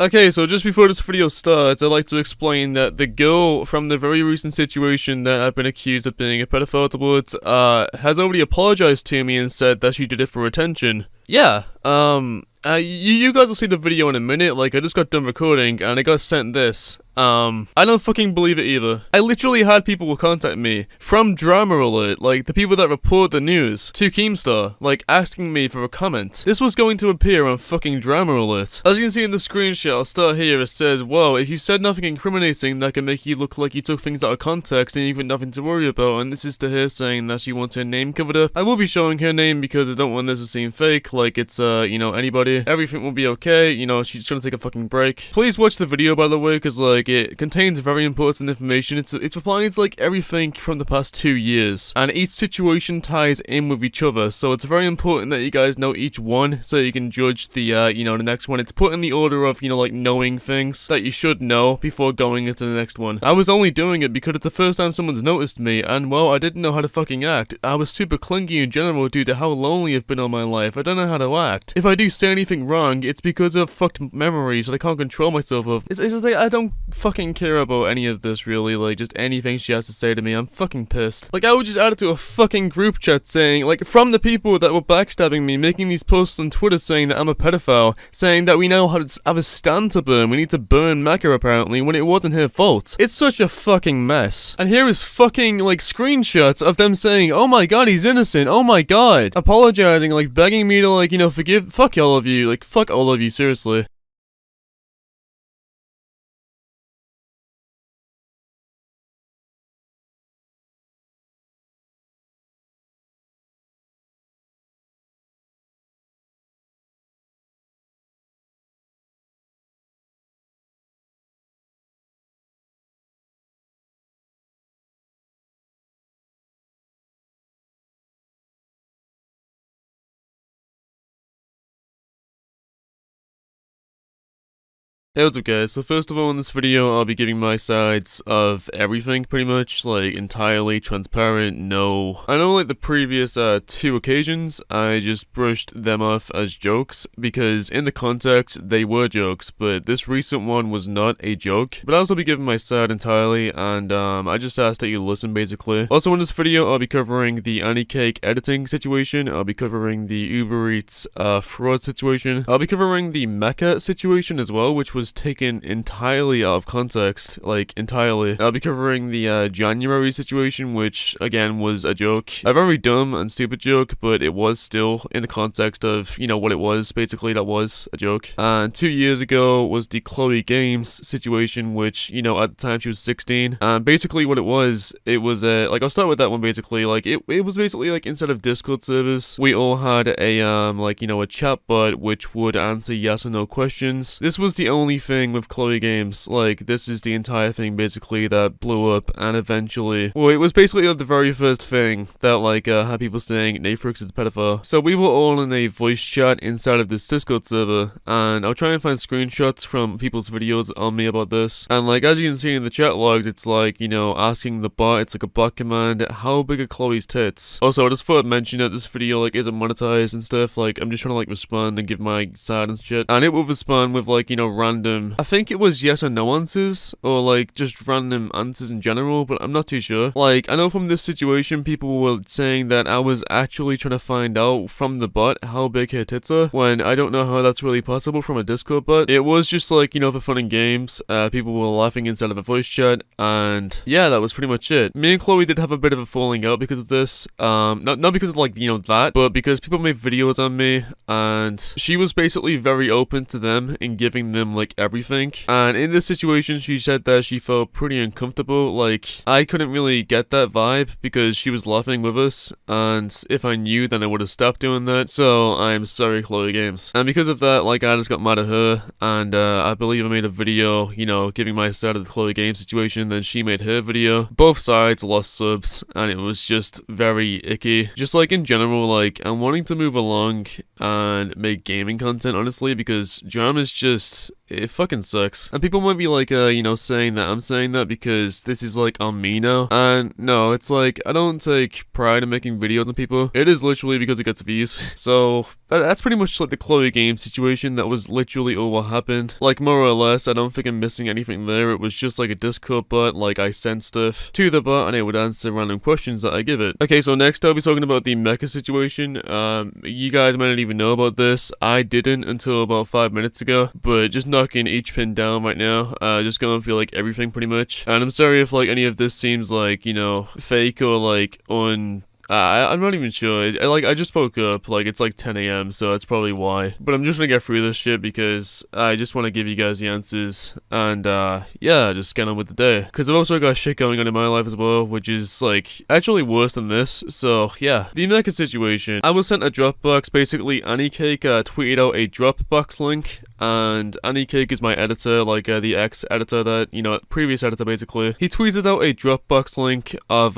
Okay, so just before this video starts, I'd like to explain that the girl from the very recent situation that I've been accused of being a pedophile towards, has already apologized to me and said that she did it for attention. Yeah, you guys will see the video in a minute. Like, I just got done recording and I got sent this. I don't fucking believe it either. I literally had people contact me from Drama Alert, like the people that report the news, to Keemstar, like asking me for a comment. This was going to appear on fucking Drama Alert. As you can see in the screenshot, I'll start here. It says, "Whoa, if you said nothing incriminating, that can make you look like you took things out of context and you've got nothing to worry about." And this is to her saying that she wants her name covered up. I will be showing her name because I don't want this to seem fake, like it's, anybody. Everything will be okay, she's just gonna take a fucking break. Please watch the video, by the way, because, like, it contains very important information. It's replying to, like, everything from the past 2 years, and each situation ties in with each other, so it's very important that you guys know each one, so you can judge the, the next one. It's put in the order of, like, knowing things that you should know before going into the next one. I was only doing it because it's the first time someone's noticed me, and, well, I didn't know how to fucking act. I was super clingy in general due to how lonely I've been all my life. I don't know how to act. If I do say anything wrong, it's because of fucked memories that I can't control myself of. It's like, I don't fucking care about any of this, really. Like, just anything she has to say to me, I'm fucking pissed. Like, I would just add it to a fucking group chat saying, like, from the people that were backstabbing me, making these posts on Twitter saying that I'm a pedophile, saying that we know how to have a stand to burn, we need to burn Mecca apparently, when it wasn't her fault. It's such a fucking mess. And here is fucking, like, screenshots of them saying, "Oh my god, he's innocent, oh my god," apologizing, like, begging me to, like, forgive, fuck all of you, like, fuck all of you, seriously. Hey, what's up, guys? So first of all, in this video, I'll be giving my sides of everything, pretty much, like, entirely transparent, no. I know, like, the previous, 2 occasions, I just brushed them off as jokes, because in the context, they were jokes, but this recent one was not a joke. But I'll also be giving my side entirely, and, I just asked that you listen, basically. Also, in this video, I'll be covering the Annie Cake editing situation, I'll be covering the Uber Eats, fraud situation, I'll be covering the Mecca situation as well, which was taken entirely out of context, like, entirely. I'll be covering the January situation, which again was a joke, a very dumb and stupid joke, but it was still in the context of, what it was. Basically, that was a joke. And 2 years ago was the Chloe Games situation, which, at the time she was 16, and basically what it was like, I'll start with that one. Basically, like, it was basically, like, instead of Discord servers, we all had a a chat bot which would answer yes or no questions. This was the only thing with Chloe Games. Like, this is the entire thing basically that blew up, and eventually, well, it was basically the very first thing that, like, had people saying Nattie Forsyth is a pedophile. So we were all in a voice chat inside of this Discord server, and I'll try and find screenshots from people's videos on me about this. And, like, as you can see in the chat logs, it's like, asking the bot, it's like a bot command, how big are Chloe's tits? Also, I just thought I'd mention that this video, like, isn't monetized and stuff. Like, I'm just trying to, like, respond and give my side and shit, and it will respond with, like, random, I think it was yes or no answers, or, like, just random answers in general, but I'm not too sure. Like, I know from this situation, people were saying that I was actually trying to find out from the bot how big her tits are, when I don't know how that's really possible from a Discord bot. It was just, like, for fun and games. People were laughing inside of a voice chat, and yeah, that was pretty much it. Me and Chloe did have a bit of a falling out because of this. Not because of, like, that, but because people made videos on me, and she was basically very open to them and giving them, like, everything. And in this situation, she said that she felt pretty uncomfortable. Like, I couldn't really get that vibe because she was laughing with us, and if I knew, then I would have stopped doing that. So I'm sorry, Chloe Games. And because of that, like, I just got mad at her, and I believe I made a video, giving my side of the Chloe Games situation. Then she made her video. Both sides lost subs, and it was just very icky. Just, like, in general, like, I'm wanting to move along and make gaming content, honestly, because drama is just, it fucking sucks. And people might be like, saying that I'm saying that because this is like on me now. And no, it's like, I don't take pride in making videos on people. It is literally because it gets views. So that's pretty much like the Chloe game situation. That was literally all what happened. Like, more or less, I don't think I'm missing anything there. It was just like a Discord bot. Like, I sent stuff to the bot and it would answer random questions that I give it. Okay, so next I'll be talking about the mecha situation. You guys might not even know about this. I didn't until about 5 minutes ago, but just knocking each pin down right now. Just going through like everything pretty much. And I'm sorry if like any of this seems like, fake or like I'm not even sure. I just woke up, like, it's like 10 a.m, so that's probably why. But I'm just gonna get through this shit because I just want to give you guys the answers. And, yeah, just get on with the day. Because I've also got shit going on in my life as well, which is, like, actually worse than this. So, yeah. The Mecha situation. I was sent a Dropbox. Basically, Anniecake tweeted out a Dropbox link. And Anniecake is my editor, like, the ex-editor that, previous editor, basically. He tweeted out a Dropbox link of,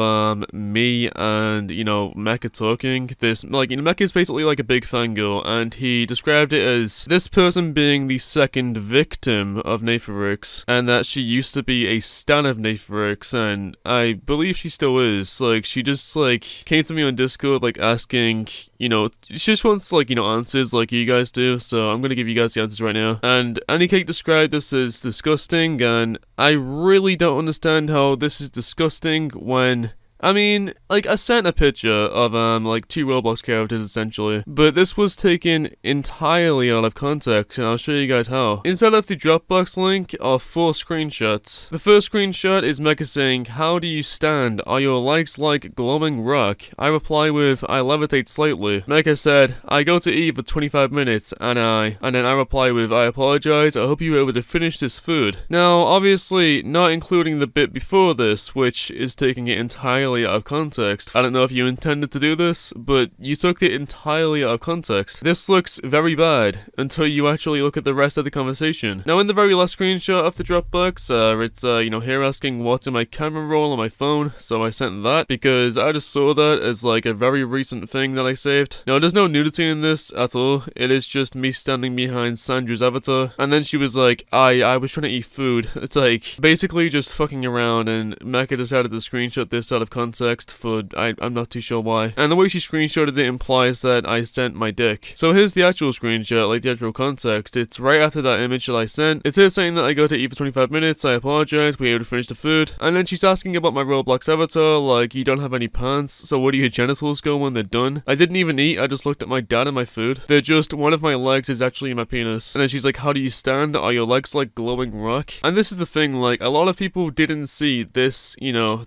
me and, Mecha talking. This, like, Mecha is basically like a big fangirl, and he described it as this person being the second victim of Natherix, and that she used to be a stan of Natherix, and I believe she still is. Like, she just, like, came to me on Discord, like, asking, she just wants, like, answers like you guys do, so I'm gonna give you guys the answers right now. And Anniecake described this as disgusting, and I really don't understand how this is disgusting when... I mean, like, I sent a picture of, like, 2 Roblox characters, essentially. But this was taken entirely out of context, and I'll show you guys how. Instead of the Dropbox link are 4 screenshots. The first screenshot is Mecha saying, "How do you stand? Are your legs like glowing rock?" I reply with, "I levitate slightly." Mecha said, "I go to eat for 25 minutes, and then I reply with, "I apologize, I hope you were able to finish this food." Now, obviously, not including the bit before this, which is taking it entirely out of context. I don't know if you intended to do this, but you took it entirely out of context. This looks very bad until you actually look at the rest of the conversation. Now, in the very last screenshot of the Dropbox, it's, here asking what's in my camera roll on my phone, so I sent that because I just saw that as, like, a very recent thing that I saved. Now, there's no nudity in this at all. It is just me standing behind Sandra's avatar, and then she was like, I was trying to eat food. It's like, basically just fucking around, and Mecha decided to screenshot this out of context for, I'm not too sure why. And the way she screenshotted it implies that I sent my dick. So here's the actual screenshot, like the actual context. It's right after that image that I sent. It's here saying that I go to eat for 25 minutes, I apologize, we were able to finish the food. And then she's asking about my Roblox avatar, like, you don't have any pants, so where do your genitals go when they're done? I didn't even eat, I just looked at my dad and my food. They're just, one of my legs is actually my penis. And then she's like, "How do you stand? Are your legs like glowing rock?" And this is the thing, like, a lot of people didn't see this,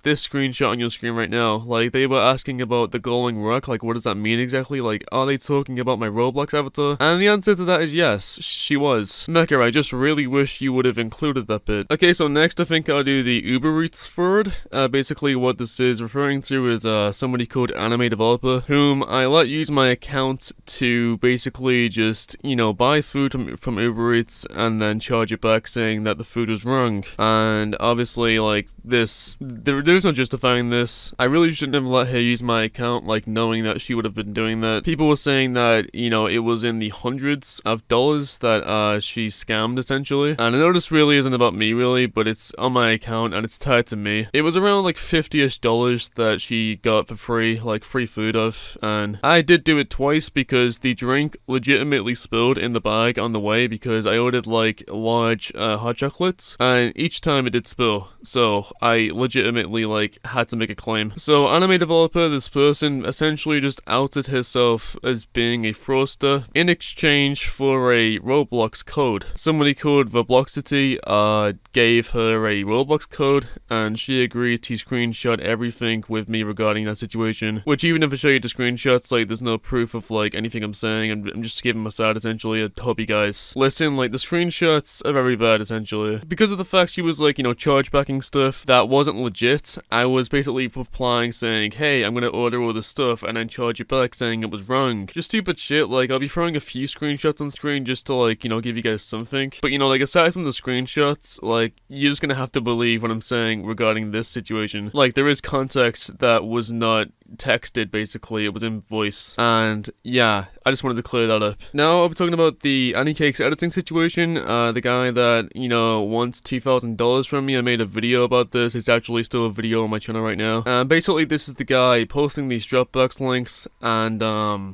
this screenshot on your screen right now. Like, they were asking about the glowing rock, like, what does that mean exactly? Like, are they talking about my Roblox avatar? And the answer to that is yes, she was. Mecha, I just really wish you would have included that bit. Okay, so next I think I'll do the Uber Eats forward. Basically what this is referring to is somebody called Anime Developer, whom I let use my account to basically just, buy food from Uber Eats and then charge it back saying that the food was wrong. And obviously, like, there's no justifying this. I really shouldn't have let her use my account, like, knowing that she would have been doing that. People were saying that, it was in the hundreds of dollars that she scammed, essentially. And I know this really isn't about me, really, but it's on my account and it's tied to me. It was around, like, $50-ish that she got for free, like, free food of. And I did do it twice because the drink legitimately spilled in the bag on the way because I ordered, like, large hot chocolates. And each time it did spill. So I legitimately, like, had to make a claim. So Anime Developer, this person essentially just outed herself as being a fraudster in exchange for a Roblox code. Somebody called Robloxity gave her a Roblox code, and she agreed to screenshot everything with me regarding that situation. Which, even if I show you the screenshots, like, there's no proof of, like, anything I'm saying. I'm just giving my side, essentially. I hope you guys listen. Like, the screenshots are very bad, essentially. Because of the fact she was, like, chargebacking stuff that wasn't legit, I was basically replying saying, "Hey, I'm gonna order all this stuff," and then charge it back saying it was wrong. Just stupid shit. Like, I'll be throwing a few screenshots on screen just to, like, give you guys something. But, like, aside from the screenshots, like, you're just gonna have to believe what I'm saying regarding this situation. Like, there is context that was not texted, basically. It was in voice. And yeah, I just wanted to clear that up. Now I'll be talking about the Annie Cakes editing situation. The guy that, wants $2,000 from me, I made a video about this. It's actually still a video on my channel right now. And basically this is the guy posting these Dropbox links and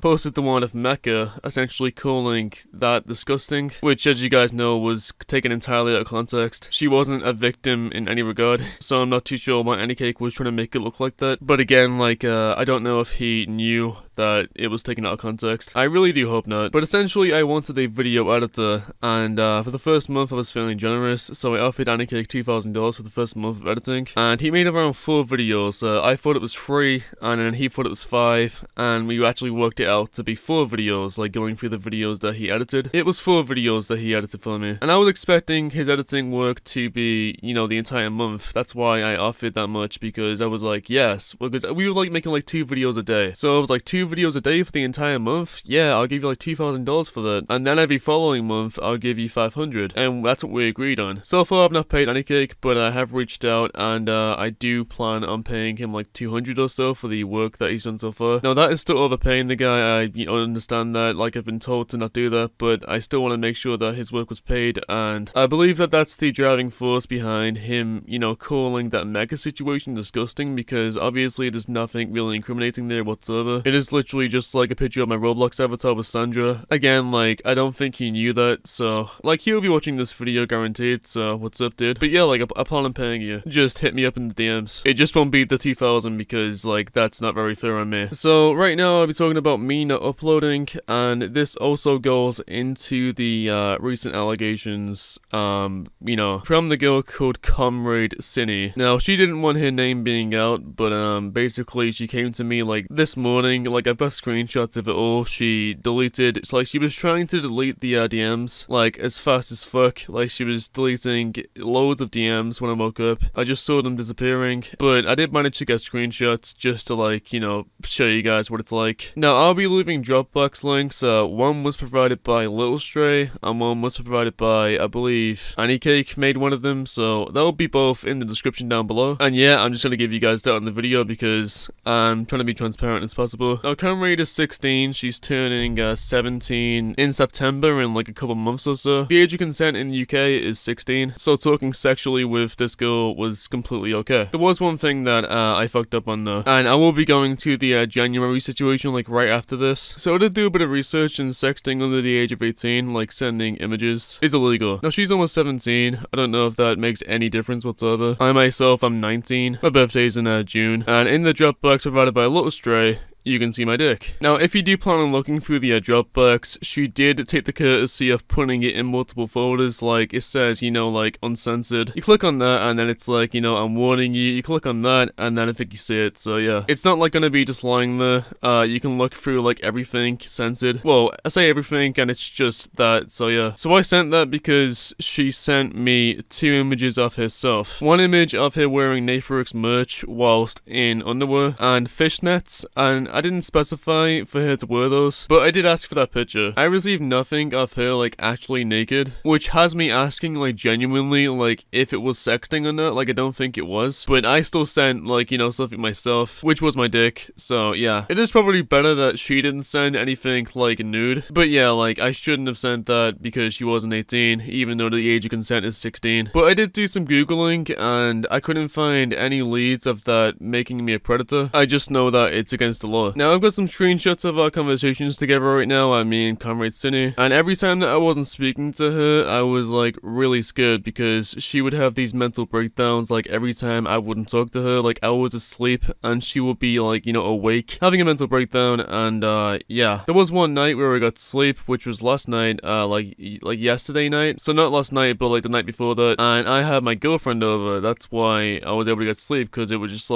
posted the one of Mecca, essentially calling that disgusting, which, as you guys know, was taken entirely out of context. She wasn't a victim in any regard, so I'm not too sure why Annie Cake was trying to make it look like that. But again, I don't know if he knew that it was taken out of context. I really do hope not. But essentially, I wanted a video editor, and for the first month I was feeling generous, so I offered Annie Cake $2,000 for the first month of editing, and he made around 4 videos. I thought it was free, and then he thought it was 5, and we actually worked it out to be 4 videos, like going through the videos that he edited. It was 4 videos that he edited for me, and I was expecting his editing work to be, the entire month. That's why I offered that much, because I was like, yes, because we were making 2 videos a day. So I was like, 2 videos a day for the entire month? Yeah, I'll give you $2,000 for that. And then every following month, I'll give you $500. And that's what we agreed on. So far, I've not paid Annie Cake, but I have reached out, and I do plan on paying him $200 or so for the work that he's done so far. Now, that is still overpaying the guy. I understand that, I've been told to not do that, but I still want to make sure that his work was paid, and I believe that that's the driving force behind him, calling that Mecca situation disgusting, because obviously there's nothing really incriminating there whatsoever. It is literally just a picture of my Roblox avatar with Sandra. Again, I don't think he knew that, so, he'll be watching this video guaranteed, so what's up, dude? But yeah, I plan on paying you. Just hit me up in the DMs. It just won't be the 2,000 because, that's not very fair on me. So, right now, I'll be talking about me not uploading, and this also goes into the, recent allegations, from the girl called Comrade Cinny. Now, she didn't want her name being out, but, basically, she came to me, this morning, I've got screenshots of it all. She deleted, it's she was trying to delete the, DMs, as fast as fuck. She was deleting loads of DMs when I woke up. I just saw them disappearing, but I did manage to get screenshots just to, show you guys what it's like. Now, I'll be leaving Dropbox links. One was provided by Little Stray, and one was provided by, I believe, Annie Cake made one of them, so they'll be both in the description down below. And yeah, I'm just gonna give you guys that on the video because I'm trying to be transparent as possible. Now, Comrade is 16, she's turning 17 in September in a couple months or so. The age of consent in the UK is 16, so talking sexually with this girl was completely okay. There was one thing that I fucked up on though, and I will be going to the January situation right after this. So I did do a bit of research, and sexting under the age of 18, sending images, is illegal. Now, she's almost 17, I don't know if that makes any difference whatsoever. I myself, I'm 19, my birthday's in June, and in the Dropbox provided by Little Stray, you can see my dick. Now, if you do plan on looking through the Dropbox, she did take the courtesy of putting it in multiple folders, it says, uncensored. You click on that, and then it's I'm warning you. You click on that, and then I think you see it, so yeah. It's not gonna be just lying there. You can look through, everything censored. Well, I say everything, and it's just that, so yeah. So I sent that because she sent me 2 images of herself. One image of her wearing Nattie Forsyth merch whilst in underwear and fishnets, and I didn't specify for her to wear those, but I did ask for that picture. I received nothing of her, actually naked, which has me asking, genuinely, if it was sexting or not. I don't think it was, but I still sent, something myself, which was my dick, so yeah. It is probably better that she didn't send anything, nude, but yeah, I shouldn't have sent that because she wasn't 18, even though the age of consent is 16. But I did do some Googling, and I couldn't find any leads of that making me a predator. I just know that it's against the law. Now, I've got some screenshots of our conversations together right now, me and Comrade Cinny, and every time that I wasn't speaking to her, I was, really scared because she would have these mental breakdowns, every time I wouldn't talk to her, I was asleep, and she would be, awake, having a mental breakdown, and, yeah. There was one night where I got to sleep, which was last night, yesterday night, so not last night, but, the night before that, and I had my girlfriend over. That's why I was able to get sleep, because it was just,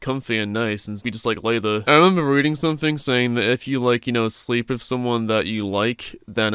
comfy and nice, and we just, lay there. I remember reading something saying that if you like, sleep with someone that you like, then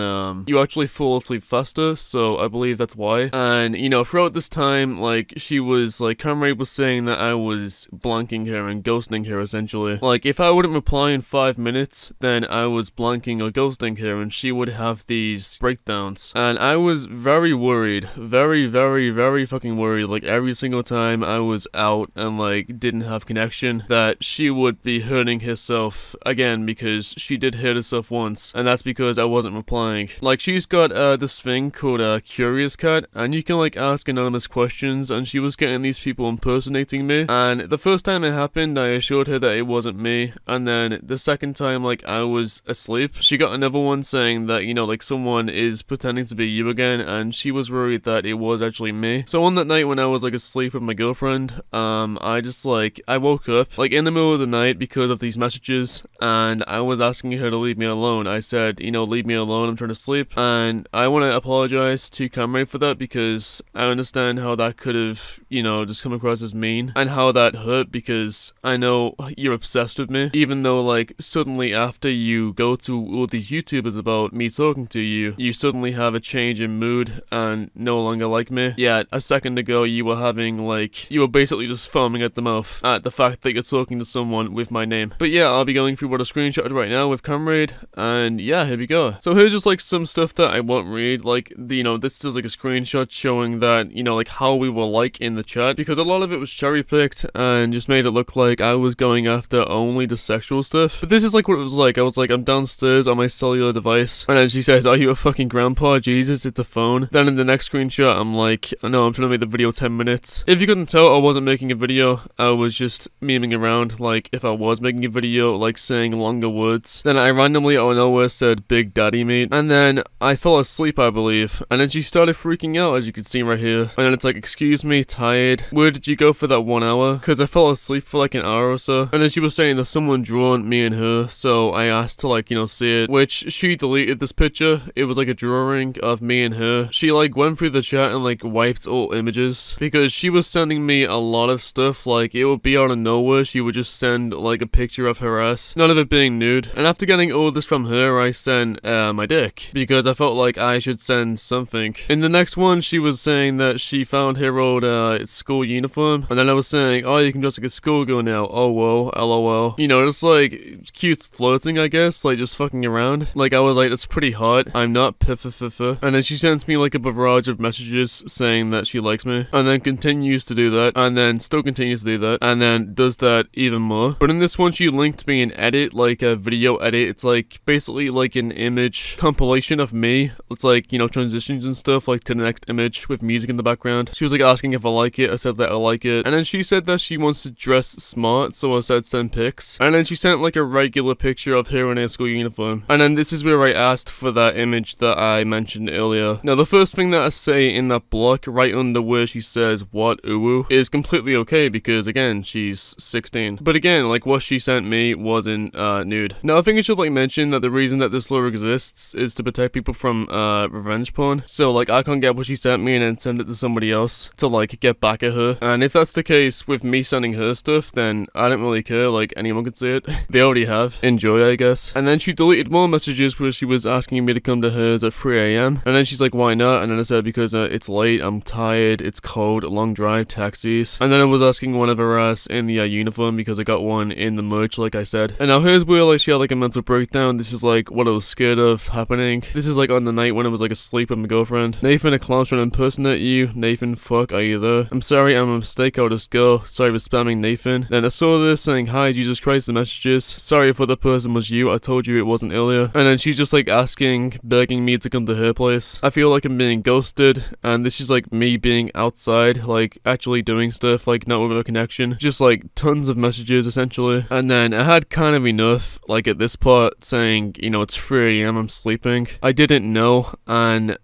you actually fall asleep faster, so I believe that's why. And, throughout this time, like, she was, like, Comrade was saying that I was blanking her and ghosting her, essentially. Like, if I wouldn't reply in 5 minutes, then I was blanking or ghosting her, and she would have these breakdowns. And I was very worried, very, very, very fucking worried, like, every single time I was out and, like, didn't have connection, that she would be hurting herself again, because she did hurt herself once, and that's because I wasn't replying. Like, she's got this thing called Curious Cat, and you can, like, ask anonymous questions, and she was getting these people impersonating me. And the first time it happened, I assured her that it wasn't me, and then the second time, like, I was asleep, she got another one saying that, like, someone is pretending to be you again, and she was worried that it was actually me. So on that night when I was, like, asleep with my girlfriend, I just, like, I woke up, like, in the middle of the night because of these messages, and I was asking her to leave me alone. I said, leave me alone, I'm trying to sleep. And I want to apologize to Comrade for that, because I understand how that could have, just come across as mean, and how that hurt, because I know you're obsessed with me, even though, like, suddenly after you go to all these YouTubers about me talking to you, you suddenly have a change in mood and no longer like me. Yet a second ago you were having, like, you were basically just foaming at the mouth at the fact that you're talking to someone with my name. But yeah, I'll be going through what I screenshotted right now with Comrade, and yeah, here we go. So here's just, like, some stuff that I won't read, like, this is, like, a screenshot showing that, like, how we were, like, in the chat, because a lot of it was cherry-picked and just made it look like I was going after only the sexual stuff. But this is, like, what it was like. I was like, I'm downstairs on my cellular device, and then she says, are you a fucking grandpa? Jesus, it's a phone. Then in the next screenshot, I'm like, no, I'm trying to make the video 10 minutes. If you couldn't tell, I wasn't making a video. I was just memeing around, like, if I was making a video, like, saying longer words. Then I randomly out of nowhere said Big Daddy Meat, and then I fell asleep, I believe, and then she started freaking out, as you can see right here. And then it's like, excuse me, tired, where did you go for that 1 hour? Because I fell asleep for like an hour or so. And then she was saying that someone drawn me and her, so I asked to, like, see it, which she deleted this picture. It was like a drawing of me and her. She, like, went through the chat and, like, wiped all images, because she was sending me a lot of stuff. Like, it would be out of nowhere, she would just send, like, a picture of her ass, none of it being nude. And after getting all this from her, I sent my dick, because I felt like I should send something. In the next one, she was saying that she found her old school uniform, and then I was saying, oh, you can dress like a schoolgirl now, oh whoa, lol. Just, like, cute flirting, I guess, like, just fucking around. Like, I was like, that's pretty hot, I'm not piffa. And then she sends me, like, a barrage of messages saying that she likes me, and then continues to do that, and then still continues to do that, and then does that even more. But in this one, she linked me an edit, like a video edit. It's like basically like an image compilation of me. It's like, transitions and stuff, like, to the next image with music in the background. She was like asking if I like it. I said that I like it, and then she said that she wants to dress smart, so I said send pics. And then she sent, like, a regular picture of her in her school uniform, and then this is where I asked for that image that I mentioned earlier. Now, the first thing that I say in that block right under where she says what uwu is completely okay, because again, she's 16. But again, like, what she sent me wasn't nude. Now, I think I should, like, mention that the reason that this law exists is to protect people from revenge porn. So, like, I can't get what she sent me and then send it to somebody else to, like, get back at her. And if that's the case with me sending her stuff, then I don't really care. Like, anyone could see it. They already have. Enjoy, I guess. And then she deleted more messages where she was asking me to come to hers at 3 a.m. And then she's like, why not? And then I said, because it's late, I'm tired, it's cold, long drive, taxis. And then I was asking one of her ass in the uniform, because I got one in the merch, like I said. And now here's where, like, she had, like, a mental breakdown. This is, like, what I was scared of happening. This is, like, on the night when I was, like, asleep with my girlfriend. Nathan, a clown's trying to impersonate you. Nathan, fuck, are you there? I'm sorry, I'm a mistake, I'll just go. Sorry for spamming Nathan. Then I saw this saying, hi, Jesus Christ, the messages. Sorry if the person was you, I told you it wasn't earlier. And then she's just, like, asking, begging me to come to her place. I feel like I'm being ghosted, and this is, like, me being outside, like, actually doing stuff, like, not with a connection. Just, like, tons of messages, essentially. And then I had kind of enough, like, at this part, saying, it's 3 a.m, I'm sleeping. I didn't know, and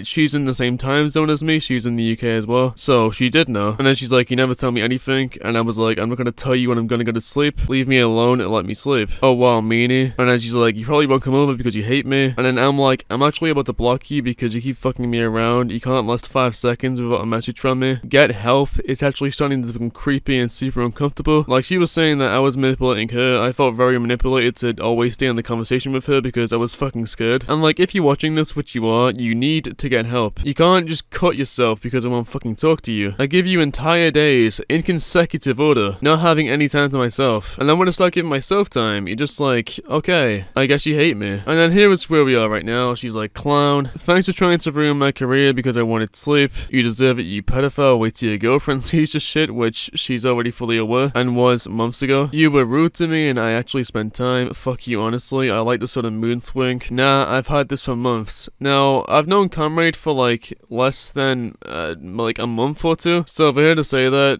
she's in the same time zone as me, she's in the UK as well, so she did know. And then she's like, you never tell me anything, and I was like, I'm not gonna tell you when I'm gonna go to sleep, leave me alone and let me sleep. Oh wow, meanie. And then she's like, you probably won't come over because you hate me. And then I'm like, I'm actually about to block you because you keep fucking me around, you can't last 5 seconds without a message from me. Get help, it's actually starting to become creepy and super uncomfortable. Like, she was saying that I was manipulating her, I felt very manipulated to always stay in the conversation with her because I was fucking scared. And like, if you're watching this, which you are, you need to get help. You can't just cut yourself because I won't fucking talk to you. I give you entire days in consecutive order, not having any time to myself. And then when I start giving myself time, you're just like, okay, I guess you hate me. And then here is where we are right now. She's like, clown, thanks for trying to ruin my career because I wanted sleep. You deserve it, you pedophile. Wait till your girlfriend sees your shit, which she's already fully aware and was months ago. You were rude to me and I actually spent time. Fuck you, honestly. I like the sort of mood swing. Nah, I've had this for months. Now, I've known Comrade for like less than like a month or two. So for her to say that,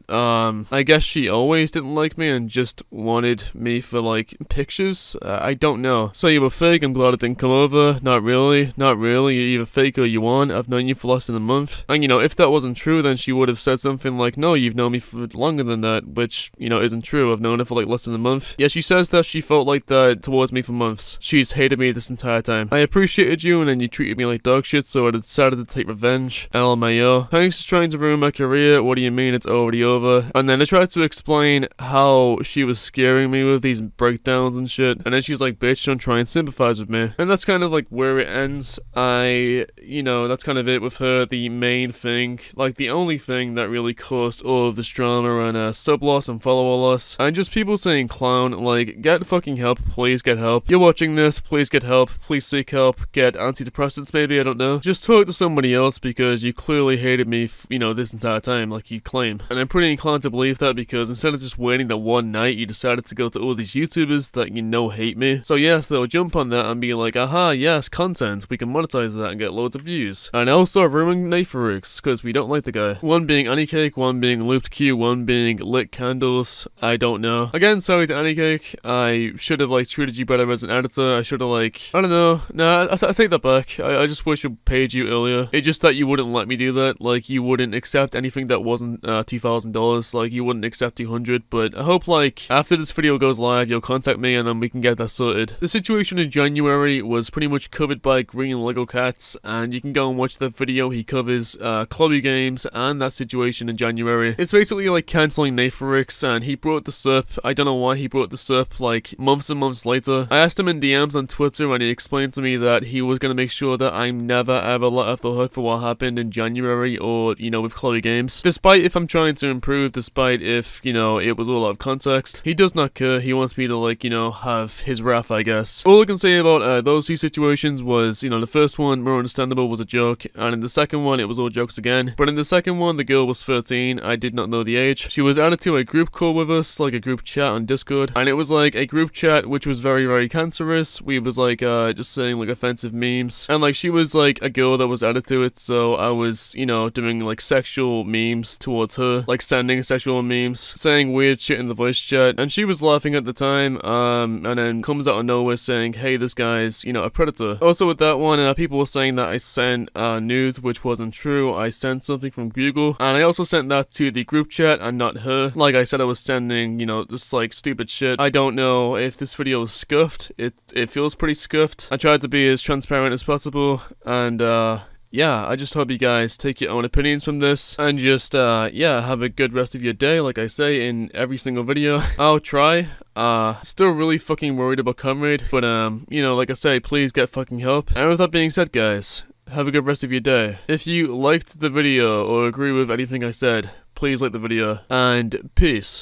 I guess she always didn't like me and just wanted me for like pictures. I don't know. So you were fake. I'm glad it didn't come over. Not really. Not really. You're either fake or you aren't. I've known you for less than a month. And you know, if that wasn't true, then she would have said something like, no, you've known me for longer than that, which, you know, isn't true. I've known her for like less than a month. Yeah, she says that she felt like that towards me for months. She's hated me this entire time. I appreciated you and then you treated me like dog shit, so I decided to take revenge. LMAO. Thanks for trying to ruin my career. What do you mean it's already over? And then I tried to explain how she was scaring me with these breakdowns and shit. And then she's like, bitch, don't try and sympathize with me. And that's kind of like where it ends. You know, that's kind of it with her. The main thing, like the only thing that really caused all of this drama and sub loss and follower loss. And just people saying clown, like, get fucking help, please get help. You're watching this, please get help, please seek help, get antidepressants maybe, I don't know. Just talk to somebody else because you clearly hated me, you know, this entire time, like you claim. And I'm pretty inclined to believe that because instead of just waiting that one night, you decided to go to all these YouTubers that you know hate me. So yes, they'll jump on that and be like, aha, yes, content, we can monetize that and get loads of views. And also ruining Nattie Forsyth because we don't like the guy. One being Anycake, one being Looped Q, one being Lit Candles, I don't know. Again, sorry to Anycake, I should have like treated you better as an editor, I should have like, I don't know, nah, I take that back, I just wish I paid you earlier. It's just that you wouldn't let me do that, like you wouldn't accept anything that wasn't $2,000, like you wouldn't accept 200, but I hope like after this video goes live, you'll contact me and then we can get that sorted. The situation in January was pretty much covered by Green Lego Cats, and you can go and watch that video. He covers Clubby Games and that situation in January. It's basically like cancelling Nattie Forsyth, and he brought this up. I don't know why he brought this up like months and months later. I asked him in DMs on Twitter and he explained to me that he was going to make sure that I'm never ever let off the hook for what happened in January or, you know, with Clubby Games. Despite if I'm trying to improve, despite if, you know, it was all out of context, he does not care. He wants me to like, you know, have his wrath, I guess. All I can say about those two situations was, you know, the first one, more understandable, was a joke, and in the second one, it was all jokes again. But in the second one, the girl was 13. I did not know the age. She was added to a group call with us, like a group chat on Discord, and it was like a group chat which was very, very cancerous. We was like just saying like offensive memes, and like she was like a girl that was added to it, so I was, you know, doing like sexual memes towards her, like sending sexual memes, saying weird shit in the voice chat, and she was laughing at the time, and then comes out of nowhere saying, hey, this guy's, you know, a predator. Also with that one, people were saying that I sent news which wasn't true. I sent something from Google, and I also sent that to the group chat and not her. Like I said, I was sending, you know, this like stupid shit. I don't know if this video was scuffed. It feels pretty scuffed. I tried to be as transparent as possible, and yeah, I just hope you guys take your own opinions from this, and just, yeah, have a good rest of your day, like I say in every single video. I'll try. Still really fucking worried about Comrade, but, you know, like I say, please get fucking help. And with that being said, guys, have a good rest of your day. If you liked the video or agree with anything I said, please like the video, and peace.